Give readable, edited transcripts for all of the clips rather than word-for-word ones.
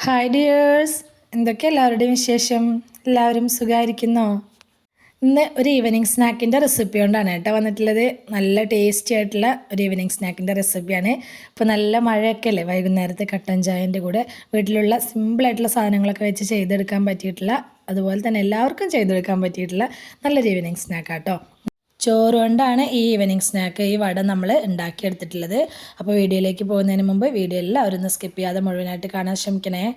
Hi dears, എന്തൊക്കെ എല്ലാവരുടെയും വിശേഷം? എല്ലാവരും സുഖമായിരിക്കുന്നോ? ഇന്ന് ഒരു ഈവനിങ് സ്നാക്കിൻ്റെ റെസിപ്പി കൊണ്ടാണ് കേട്ടോ വന്നിട്ടുള്ളത്. നല്ല ടേസ്റ്റി ആയിട്ടുള്ള ഒരു ഈവനിങ് സ്നാക്കിൻ്റെ റെസിപ്പിയാണ്. ഇപ്പോൾ നല്ല മഴയൊക്കെ അല്ലേ, വൈകുന്നേരത്തെ കട്ടൻ ചായൻ്റെ കൂടെ വീട്ടിലുള്ള സിമ്പിളായിട്ടുള്ള സാധനങ്ങളൊക്കെ വെച്ച് ചെയ്തെടുക്കാൻ പറ്റിയിട്ടുള്ള, അതുപോലെ തന്നെ എല്ലാവർക്കും ചെയ്തെടുക്കാൻ പറ്റിയിട്ടുള്ള നല്ലൊരു ഈവനിങ് സ്നാക്കാട്ടോ. ചോറ് കൊണ്ടാണ് ഈ ഈവനിങ് സ്നാക്ക്, ഈ വട നമ്മൾ ഉണ്ടാക്കിയെടുത്തിട്ടുള്ളത്. അപ്പോൾ വീഡിയോയിലേക്ക് പോകുന്നതിന് മുമ്പ് വീഡിയോ എല്ലാവരും ഒന്ന് സ്കിപ്പ് ചെയ്യാതെ മുഴുവനായിട്ട് കാണാൻ ശ്രമിക്കണേ.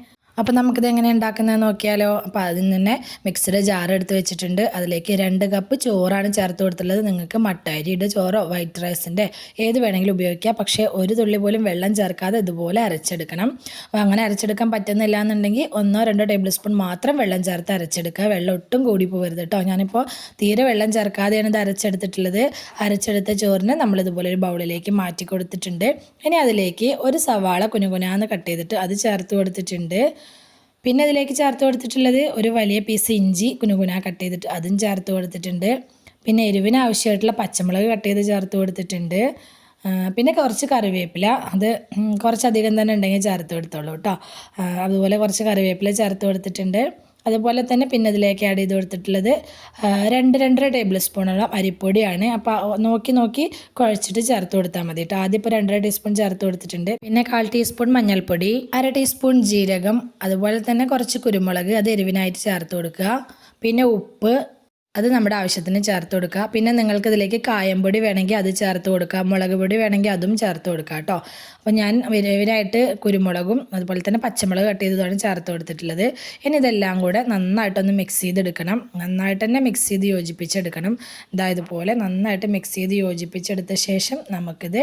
അപ്പോൾ നമുക്കിത് എങ്ങനെ ഉണ്ടാക്കുന്നത് നോക്കിയാലോ. അപ്പോൾ അതിൽ തന്നെ മിക്സിയുടെ ജാർ എടുത്ത് വെച്ചിട്ടുണ്ട്. അതിലേക്ക് 2 കപ്പ് ചോറാണ് ചേർത്ത് കൊടുത്തുള്ളത്. നിങ്ങൾക്ക് മട്ട അരിയുടെ ചോറോ വൈറ്റ് റൈസിൻ്റെ ഏത് വേണമെങ്കിലും ഉപയോഗിക്കാം. പക്ഷേ ഒരു തുള്ളി പോലും വെള്ളം ചേർക്കാതെ ഇതുപോലെ അരച്ചെടുക്കണം. അപ്പോൾ അങ്ങനെ അരച്ചെടുക്കാൻ പറ്റുന്നില്ല എന്നുണ്ടെങ്കിൽ 1-2 ടേബിൾ സ്പൂൺ മാത്രം വെള്ളം ചേർത്ത് അരച്ചെടുക്കുക. വെള്ളം ഒട്ടും കൂടി പോകരുത് കേട്ടോ. ഞാനിപ്പോൾ തീരെ വെള്ളം ചേർക്കാതെയാണ് ഇത് അരച്ചെടുത്തിട്ടുള്ളത്. അരച്ചെടുത്ത ചോറിന് നമ്മളിതുപോലെ ഒരു ബൗളിലേക്ക് മാറ്റി കൊടുത്തിട്ടുണ്ട്. ഇനി അതിലേക്ക് ഒരു സവാള കുനുകുനാന്ന് കട്ട് ചെയ്തിട്ട് അത് ചേർത്ത് കൊടുത്തിട്ടുണ്ട്. പിന്നെ അതിലേക്ക് ചേർത്ത് കൊടുത്തിട്ടുള്ളത് ഒരു വലിയ പീസ് ഇഞ്ചി കുനുകുന കട്ട് ചെയ്തിട്ട് അതും ചേർത്ത് കൊടുത്തിട്ടുണ്ട്. പിന്നെ എരിവിന് ആവശ്യമായിട്ടുള്ള പച്ചമുളക് കട്ട് ചെയ്ത് ചേർത്ത് കൊടുത്തിട്ടുണ്ട്. പിന്നെ കുറച്ച് കറിവേപ്പില, അത് കുറച്ചധികം തന്നെ ഉണ്ടെങ്കിൽ ചേർത്ത് കൊടുത്തോളൂ കേട്ടോ. അതുപോലെ കുറച്ച് കറിവേപ്പില ചേർത്ത് കൊടുത്തിട്ടുണ്ട്. അതുപോലെ തന്നെ പിന്നെ ഇതിലേക്ക് ആഡ് ചെയ്ത് കൊടുത്തിട്ടുള്ളത് 2-2.5 ടേബിൾ സ്പൂണോളം അരിപ്പൊടിയാണ്. അപ്പോൾ നോക്കി കുഴച്ചിട്ട് ചേർത്ത് കൊടുത്താൽ മതി കേട്ടോ. ആദ്യം ഇപ്പോൾ 2.5 ടീസ്പൂൺ ചേർത്ത് കൊടുത്തിട്ടുണ്ട്. പിന്നെ 1/4 ടീസ്പൂൺ മഞ്ഞൾപ്പൊടി, 1/2 ടീസ്പൂൺ ജീരകം, അതുപോലെ തന്നെ കുറച്ച് കുരുമുളക്, അത് എരിവിനായിട്ട് ചേർത്ത് കൊടുക്കുക. പിന്നെ ഉപ്പ്, അത് നമ്മുടെ ആവശ്യത്തിന് ചേർത്ത് കൊടുക്കുക. പിന്നെ നിങ്ങൾക്ക് ഇതിലേക്ക് കായംപൊടി വേണമെങ്കിൽ അത് ചേർത്ത് കൊടുക്കുക, മുളക് പൊടി വേണമെങ്കിൽ അതും ചേർത്ത് കൊടുക്കുക കേട്ടോ. അപ്പോൾ ഞാൻ എരിവിനായിട്ട് കുരുമുളകും അതുപോലെ തന്നെ പച്ചമുളക് കട്ട് ചെയ്തതാണ് ചേർത്ത് കൊടുത്തിട്ടുള്ളത്. ഇനി ഇതെല്ലാം കൂടെ നന്നായിട്ടൊന്ന് മിക്സ് ചെയ്തെടുക്കണം. നന്നായിട്ട് തന്നെ മിക്സ് ചെയ്ത് യോജിപ്പിച്ചെടുക്കണം. ഇതുപോലെ നന്നായിട്ട് മിക്സ് ചെയ്ത് യോജിപ്പിച്ചെടുത്ത ശേഷം നമുക്കിത്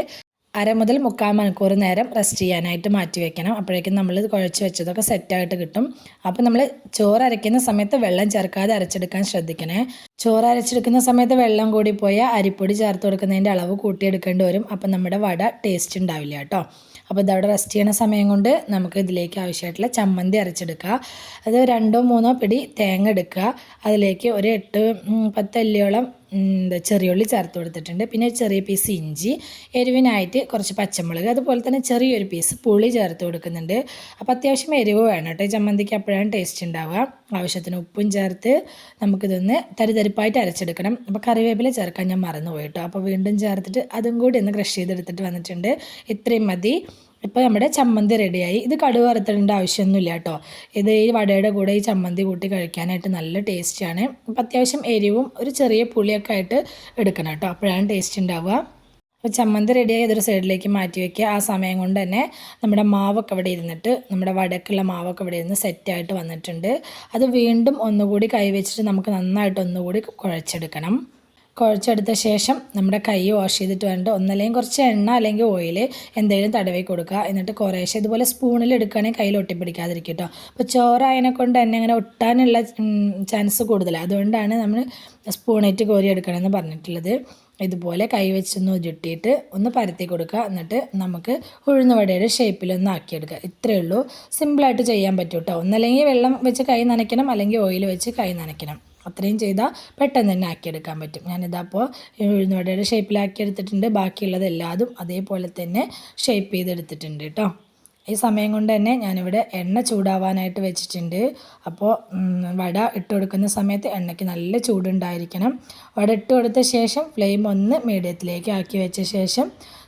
1/2 മുതൽ 3/4 മണിക്കൂർ നേരം റെസ്റ്റ് ചെയ്യാനായിട്ട് മാറ്റി വെക്കണം. അപ്പോഴേക്കും നമ്മൾ കുഴച്ച് വെച്ചതൊക്കെ സെറ്റായിട്ട് കിട്ടും. അപ്പോൾ നമ്മൾ ചോറ് അരയ്ക്കുന്ന സമയത്ത് വെള്ളം ചേർക്കാതെ അരച്ചെടുക്കാൻ ശ്രദ്ധിക്കണേ. ചോറ് അരച്ചെടുക്കുന്ന സമയത്ത് വെള്ളം കൂടി പോയാൽ അരിപ്പൊടി ചേർത്ത് കൊടുക്കുന്നതിൻ്റെ അളവ് കൂട്ടിയെടുക്കേണ്ടി വരും. അപ്പം നമ്മുടെ വട ടേസ്റ്റ് ഉണ്ടാവില്ല കേട്ടോ. അപ്പോൾ ഇതവിടെ റെസ്റ്റ് ചെയ്യുന്ന സമയം കൊണ്ട് നമുക്ക് ഇതിലേക്ക് ആവശ്യമായിട്ടുള്ള ചമ്മന്തി അരച്ചെടുക്കുക. അത് 2-3 പിടി തേങ്ങ എടുക്കുക. അതിലേക്ക് ഒരു 8-10 അല്ലിയോളം ചെറിയുള്ളി ചേർത്ത് കൊടുത്തിട്ടുണ്ട്. പിന്നെ ചെറിയ പീസ് ഇഞ്ചി, എരിവിനായിട്ട് കുറച്ച് പച്ചമുളക്, അതുപോലെ തന്നെ ചെറിയൊരു പീസ് പുളി ചേർത്ത് കൊടുക്കുന്നുണ്ട്. അപ്പോൾ അത്യാവശ്യം എരിവ് വേണം കേട്ടോ. ഈ ചമ്മന്തിക്ക് അപ്പോഴാണ് ടേസ്റ്റ് ഉണ്ടാവുക. ആവശ്യത്തിന് ഉപ്പും ചേർത്ത് നമുക്കിതൊന്ന് തരിതരിപ്പായിട്ട് അരച്ചെടുക്കണം. അപ്പോൾ കറിവേപ്പില ചേർക്കാൻ ഞാൻ മറന്നുപോയി കേട്ടോ. അപ്പോൾ വീണ്ടും ചേർത്തിട്ട് അതും കൂടി ഒന്ന് ക്രഷ് ചെയ്തെടുത്തിട്ട് വന്നിട്ടുണ്ട്. ഇത്രയും മതി. ഇപ്പോൾ നമ്മുടെ ചമ്മന്തി റെഡിയായി. ഇത് കടുക് വറുത്തിടേണ്ട ആവശ്യമൊന്നുമില്ല കേട്ടോ. ഇത് ഈ വടയുടെ കൂടെ ഈ ചമ്മന്തി കൂട്ടി കഴിക്കാനായിട്ട് നല്ല ടേസ്റ്റാണ്. അപ്പോൾ അത്യാവശ്യം എരിവും ഒരു ചെറിയ പുളിയൊക്കെ ആയിട്ട് എടുക്കണം കേട്ടോ. അപ്പോഴാണ് ടേസ്റ്റ് ഉണ്ടാവുക. അപ്പോൾ ചമ്മന്തി റെഡിയായി ഇതൊരു സൈഡിലേക്ക് മാറ്റി വയ്ക്കുക. ആ സമയം കൊണ്ട് തന്നെ നമ്മുടെ മാവൊക്കെ ഇവിടെ ഇരുന്നിട്ട്, നമ്മുടെ വടക്കുള്ള മാവൊക്കെ ഇവിടെ ഇരുന്ന് സെറ്റായിട്ട് വന്നിട്ടുണ്ട്. അത് വീണ്ടും ഒന്നുകൂടി കൈ വെച്ചിട്ട് നമുക്ക് നന്നായിട്ട് ഒന്നുകൂടി കുഴച്ചെടുക്കണം. കുഴച്ചെടുത്ത ശേഷം നമ്മുടെ കൈ വാഷ് ചെയ്തിട്ട് വേണ്ട ഒന്നല്ലെങ്കിൽ കുറച്ച് എണ്ണ അല്ലെങ്കിൽ ഓയിൽ എന്തെങ്കിലും തടവി കൊടുക്കുക. എന്നിട്ട് കുറേശ്ശെ ഇതുപോലെ സ്പൂണിൽ എടുക്കുകയാണെങ്കിൽ കയ്യിൽ ഒട്ടിപ്പിടിക്കാതിരിക്കും കേട്ടോ. അപ്പോൾ ചോറായതിനെ കൊണ്ട് തന്നെ ഇങ്ങനെ ഒട്ടാനുള്ള ചാൻസ് കൂടുതലാണ്. അതുകൊണ്ടാണ് നമ്മൾ സ്പൂണേറ്റ് കോരി എടുക്കണമെന്ന് പറഞ്ഞിട്ടുള്ളത്. ഇതുപോലെ കൈ വെച്ചൊന്ന് ഉരുട്ടിയിട്ട് ഒന്ന് പരത്തി കൊടുക്കുക. എന്നിട്ട് നമുക്ക് ഉഴുന്നുവടയുടെ ഷേപ്പിലൊന്ന് ആക്കിയെടുക്കുക. ഇത്രയേ ഉള്ളൂ. സിമ്പിളായിട്ട് ചെയ്യാൻ പറ്റും കേട്ടോ. ഒന്നല്ലെങ്കിൽ വെള്ളം വെച്ച് കൈ നനയ്ക്കണം, അല്ലെങ്കിൽ ഓയിൽ വെച്ച് കൈ നനയ്ക്കണം. അത്രയും ചെയ്താൽ പെട്ടെന്ന് തന്നെ ആക്കിയെടുക്കാൻ പറ്റും. ഞാനിതപ്പോൾ ഉഴുന്നുവടയുടെ ഷേപ്പിലാക്കിയെടുത്തിട്ടുണ്ട്. ബാക്കിയുള്ളത് എല്ലാതും അതേപോലെ തന്നെ ഷേപ്പ് ചെയ്തെടുത്തിട്ടുണ്ട് കേട്ടോ. ഈ സമയം കൊണ്ട് തന്നെ ഞാനിവിടെ എണ്ണ ചൂടാവാനായിട്ട് വെച്ചിട്ടുണ്ട്. അപ്പോൾ വട ഇട്ട് കൊടുക്കുന്ന സമയത്ത് എണ്ണയ്ക്ക് നല്ല ചൂടുണ്ടായിരിക്കണം. വട ഇട്ട് കൊടുത്ത ശേഷം ഫ്ലെയിം ഒന്ന് മീഡിയത്തിലേക്ക് ആക്കി വെച്ച ശേഷം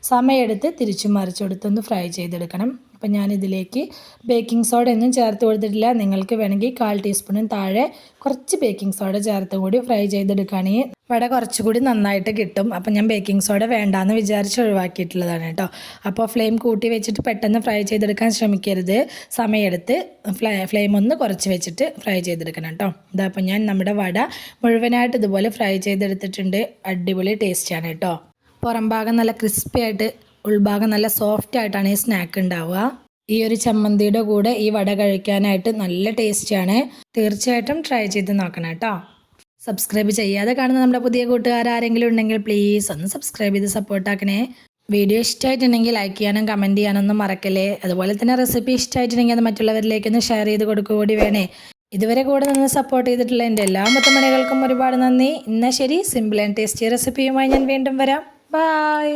സമയമെടുത്ത് തിരിച്ചും മറിച്ചു കൊടുത്തൊന്ന് ഫ്രൈ ചെയ്തെടുക്കണം. അപ്പം ഞാനിതിലേക്ക് ബേക്കിംഗ് സോഡ ഒന്നും ചേർത്ത് കൊടുത്തിട്ടില്ല. നിങ്ങൾക്ക് വേണമെങ്കിൽ 1/4 ടീസ്പൂണിന് താഴെ കുറച്ച് ബേക്കിംഗ് സോഡ ചേർത്ത് കൂടി ഫ്രൈ ചെയ്തെടുക്കുകയാണെങ്കിൽ വട കുറച്ചുകൂടി നന്നായിട്ട് കിട്ടും. അപ്പം ഞാൻ ബേക്കിംഗ് സോഡ വേണ്ടാന്ന് വിചാരിച്ച് ഒഴിവാക്കിയിട്ടുള്ളതാണ് കേട്ടോ. അപ്പോൾ ഫ്ലെയിം കൂട്ടി വെച്ചിട്ട് പെട്ടെന്ന് ഫ്രൈ ചെയ്തെടുക്കാൻ ശ്രമിക്കരുത്. സമയമെടുത്ത് ഫ്ലെയിം ഒന്ന് കുറച്ച് വെച്ചിട്ട് ഫ്രൈ ചെയ്തെടുക്കണം കേട്ടോ. അപ്പം ഞാൻ നമ്മുടെ വട മുഴുവനായിട്ട് ഇതുപോലെ ഫ്രൈ ചെയ്തെടുത്തിട്ടുണ്ട്. അടിപൊളി ടേസ്റ്റാണ് കേട്ടോ. പുറം ഭാഗം നല്ല ക്രിസ്പി ആയിട്ട്, ഉൾഭാഗം നല്ല സോഫ്റ്റ് ആയിട്ടാണ് ഈ സ്നാക്ക് ഉണ്ടാവുക. ഈ ഒരു ചമ്മന്തിയുടെ കൂടെ ഈ വട കഴിക്കാനായിട്ട് നല്ല ടേസ്റ്റിയാണ്. തീർച്ചയായിട്ടും ട്രൈ ചെയ്ത് നോക്കണം കേട്ടോ. സബ്സ്ക്രൈബ് ചെയ്യാതെ കാണുന്ന നമ്മുടെ പുതിയ കൂട്ടുകാർ ആരെങ്കിലും ഉണ്ടെങ്കിൽ പ്ലീസ് ഒന്ന് സബ്സ്ക്രൈബ് ചെയ്ത് സപ്പോർട്ടാക്കണേ. വീഡിയോ ഇഷ്ടമായിട്ടുണ്ടെങ്കിൽ ലൈക്ക് ചെയ്യാനും കമൻറ്റ് ചെയ്യാനൊന്നും മറക്കല്ലേ. അതുപോലെ തന്നെ റെസിപ്പി ഇഷ്ടമായിട്ടുണ്ടെങ്കിൽ അത് മറ്റുള്ളവരിലേക്കൊന്ന് ഷെയർ ചെയ്ത് കൊടുക്കുകകൂടി വേണേ. ഇതുവരെ കൂടെ നിന്ന് സപ്പോർട്ട് ചെയ്തിട്ടുള്ള എൻ്റെ എല്ലാ മുത്തമണികൾക്കും ഒരുപാട് നന്ദി. എന്നാൽ ശരി, സിമ്പിൾ ആൻഡ് ടേസ്റ്റി റെസിപ്പിയുമായി ഞാൻ വീണ്ടും വരാം. ബൈ.